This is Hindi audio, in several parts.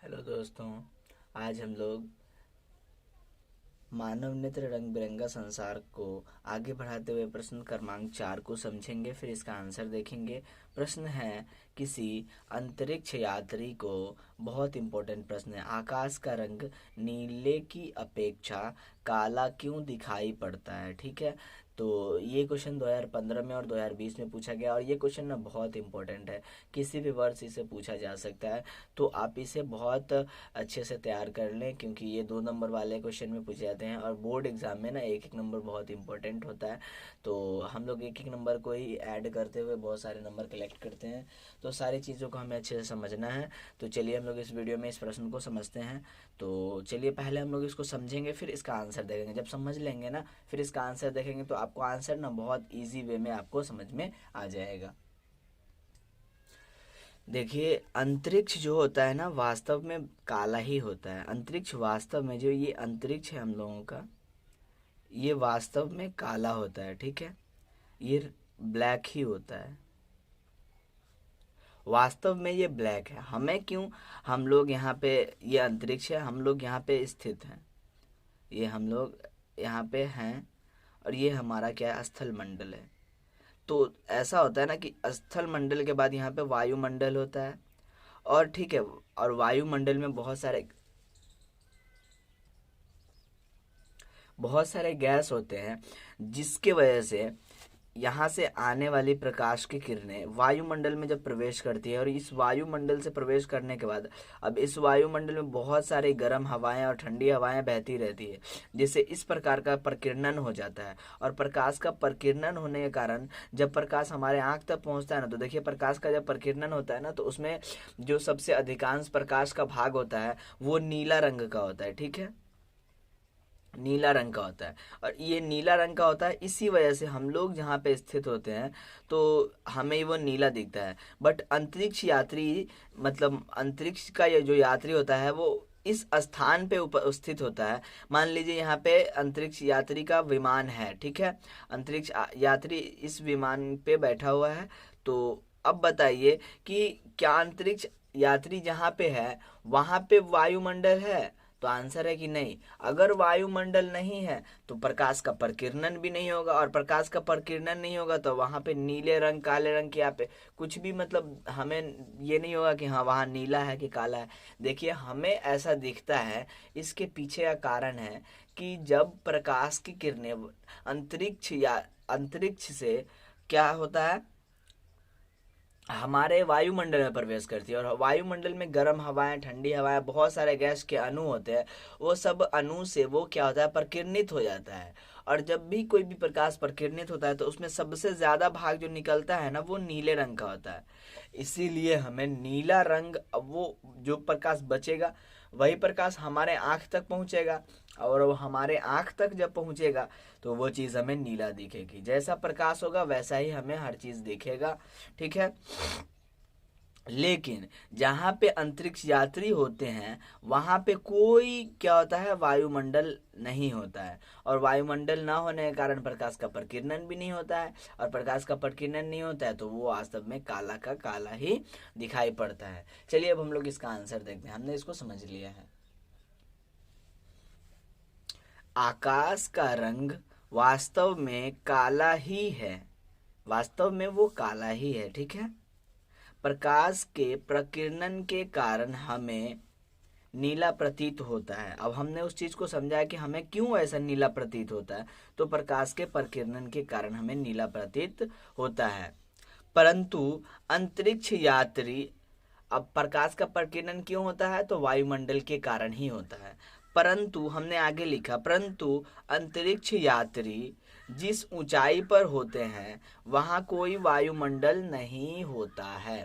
हेलो दोस्तों। आज हम लोग मानव नेत्र रंग बिरंगा संसार को आगे बढ़ाते हुए प्रश्न क्रमांक 4 को समझेंगे, फिर इसका आंसर देखेंगे। प्रश्न है, किसी अंतरिक्ष यात्री को, बहुत इंपॉर्टेंट प्रश्न है, आकाश का रंग नीले की अपेक्षा काला क्यों दिखाई पड़ता है। ठीक है, तो ये क्वेश्चन 2015 में और 2020 में पूछा गया और ये क्वेश्चन ना बहुत इंपॉर्टेंट है। किसी भी वर्ष इसे पूछा जा सकता है, तो आप इसे बहुत अच्छे से तैयार कर लें, क्योंकि ये 2 नंबर वाले क्वेश्चन में पूछे जाते हैं और बोर्ड एग्जाम में ना एक एक नंबर बहुत इंपॉर्टेंट होता है। तो हम लोग एक एक नंबर को ही ऐड करते हुए बहुत सारे नंबर कलेक्ट करते हैं, तो सारी चीज़ों को हमें अच्छे से समझना है। तो चलिए हम लोग इस वीडियो में इस प्रश्न को समझते हैं। तो चलिए पहले हम लोग इसको समझेंगे, फिर इसका आंसर देखेंगे। जब समझ लेंगे ना, फिर इसका आंसर देखेंगे, तो आपको आंसर ना बहुत ईजी वे में आपको समझ में आ जाएगा। देखिए, अंतरिक्ष जो होता है ना, वास्तव में काला ही होता है। अंतरिक्ष वास्तव में, जो ये अंतरिक्ष है हम लोगों का, ये वास्तव में काला होता है। ठीक है, ये ब्लैक ही होता है। वास्तव में ये ब्लैक है। हमें क्यों, हम लोग यहाँ पे, ये अंतरिक्ष है, हम लोग यहाँ पे स्थित हैं, ये हम लोग यहाँ पे हैं, और ये हमारा क्या है, स्थल मंडल है। तो ऐसा होता है ना कि स्थल मंडल के बाद यहाँ पे वायुमंडल होता है, और ठीक है, और वायुमंडल में बहुत सारे गैस होते हैं, जिसके वजह से यहाँ से आने वाली प्रकाश की किरणें वायुमंडल में जब प्रवेश करती है, और इस वायुमंडल से प्रवेश करने के बाद अब इस वायुमंडल में बहुत सारी गर्म हवाएं और ठंडी हवाएं बहती रहती है, जिससे इस प्रकार का प्रकीर्णन हो जाता है। और प्रकाश का प्रकीर्णन होने के कारण जब प्रकाश हमारे आंख तक पहुंचता है ना, तो देखिए, प्रकाश का जब प्रकीर्णन होता है ना, तो उसमें जो सबसे अधिकांश प्रकाश का भाग होता है वो नीला रंग का होता है। ठीक है, नीला रंग का होता है, और ये नीला रंग का होता है, इसी वजह से हम लोग जहाँ पे स्थित होते हैं तो हमें वो नीला दिखता है। बट अंतरिक्ष यात्री, मतलब अंतरिक्ष का ये जो यात्री होता है, वो इस स्थान पे उपस्थित होता है। मान लीजिए यहाँ पे अंतरिक्ष यात्री का विमान है। ठीक है, अंतरिक्ष यात्री इस विमान पे बैठा हुआ है। तो अब बताइए कि क्या अंतरिक्ष यात्री जहाँ पे है वहाँ पे वायुमंडल है? तो आंसर है कि नहीं। अगर वायुमंडल नहीं है तो प्रकाश का प्रकीर्णन भी नहीं होगा, और प्रकाश का प्रकीर्णन नहीं होगा तो वहां पे नीले रंग, काले रंग की, यहाँ पे कुछ भी, मतलब हमें ये नहीं होगा कि हाँ वहाँ नीला है कि काला है। देखिए, हमें ऐसा दिखता है, इसके पीछे का कारण है कि जब प्रकाश की किरणें अंतरिक्ष से क्या होता है, हमारे वायुमंडल में प्रवेश करती है, और वायुमंडल में गर्म हवाएं, ठंडी हवाएं, बहुत सारे गैस के अणु होते हैं। वो सब अणु से वो क्या होता है, प्रकीर्णित हो जाता है। और जब भी कोई भी प्रकाश प्रकीर्णित होता है तो उसमें सबसे ज्यादा भाग जो निकलता है ना, वो नीले रंग का होता है। इसीलिए हमें नीला रंग, वो जो प्रकाश बचेगा वही प्रकाश हमारे आंख तक पहुंचेगा, और वो हमारे आंख तक जब पहुंचेगा तो वो चीज़ हमें नीला दिखेगी। जैसा प्रकाश होगा वैसा ही हमें हर चीज़ दिखेगा। ठीक है, लेकिन जहाँ पे अंतरिक्ष यात्री होते हैं वहाँ पे कोई क्या होता है, वायुमंडल नहीं होता है, और वायुमंडल ना होने के कारण प्रकाश का प्रकीर्णन भी नहीं होता है, और प्रकाश का प्रकीर्णन नहीं होता है तो वो वास्तव में काला का काला ही दिखाई पड़ता है। चलिए अब हम लोग इसका आंसर देखते हैं, हमने इसको समझ लिया है। आकाश का रंग वास्तव में काला ही है, वास्तव में वो काला ही है। ठीक है, प्रकाश के प्रकीर्णन के कारण हमें नीला प्रतीत होता है। अब हमने उस चीज को समझा है कि हमें क्यों ऐसा नीला प्रतीत होता है, तो प्रकाश के प्रकीर्णन के कारण हमें नीला प्रतीत होता है। परंतु अंतरिक्ष यात्री, अब प्रकाश का प्रकीर्णन क्यों होता है, तो वायुमंडल के कारण ही होता है। परंतु हमने आगे लिखा, परंतु अंतरिक्ष यात्री जिस ऊंचाई पर होते हैं वहां कोई वायुमंडल नहीं होता है।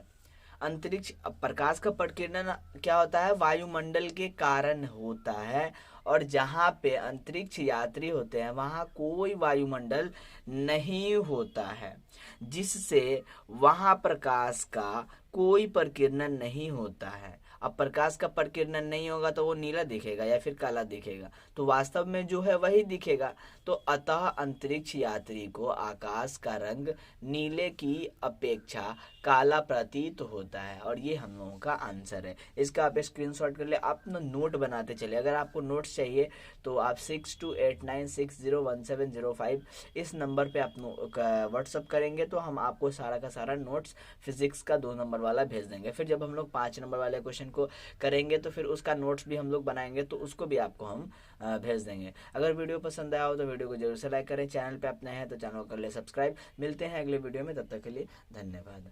अंतरिक्ष, प्रकाश का प्रकीर्णन क्या होता है, वायुमंडल के कारण होता है, और जहाँ पे अंतरिक्ष यात्री होते हैं वहाँ कोई वायुमंडल नहीं होता है, जिससे वहाँ प्रकाश का कोई प्रकीर्णन नहीं होता है। अब प्रकाश का प्रकीर्णन नहीं होगा तो वो नीला दिखेगा या फिर काला दिखेगा, तो वास्तव में जो है वही दिखेगा। तो अतः अंतरिक्ष यात्री को आकाश का रंग नीले की अपेक्षा काला प्रतीत होता है, और ये हम लोगों का आंसर है। इसका आप स्क्रीनशॉट कर ले, आप ना नोट बनाते चले। अगर आपको नोट्स चाहिए तो आप 6289601705 इस नंबर पे आप व्हाट्सअप करेंगे तो हम आपको सारा का सारा नोट्स फिजिक्स का 2 नंबर वाला भेज देंगे। फिर जब हम लोग 5 नंबर वाले क्वेश्चन को करेंगे तो फिर उसका नोट्स भी हम लोग बनाएंगे, तो उसको भी आपको हम भेज देंगे। अगर वीडियो पसंद आया हो तो वीडियो को जरूर से लाइक करें, चैनल पे अपने हैं तो चैनल को कर ले सब्सक्राइब। मिलते हैं अगले वीडियो में, तब तक के लिए धन्यवाद।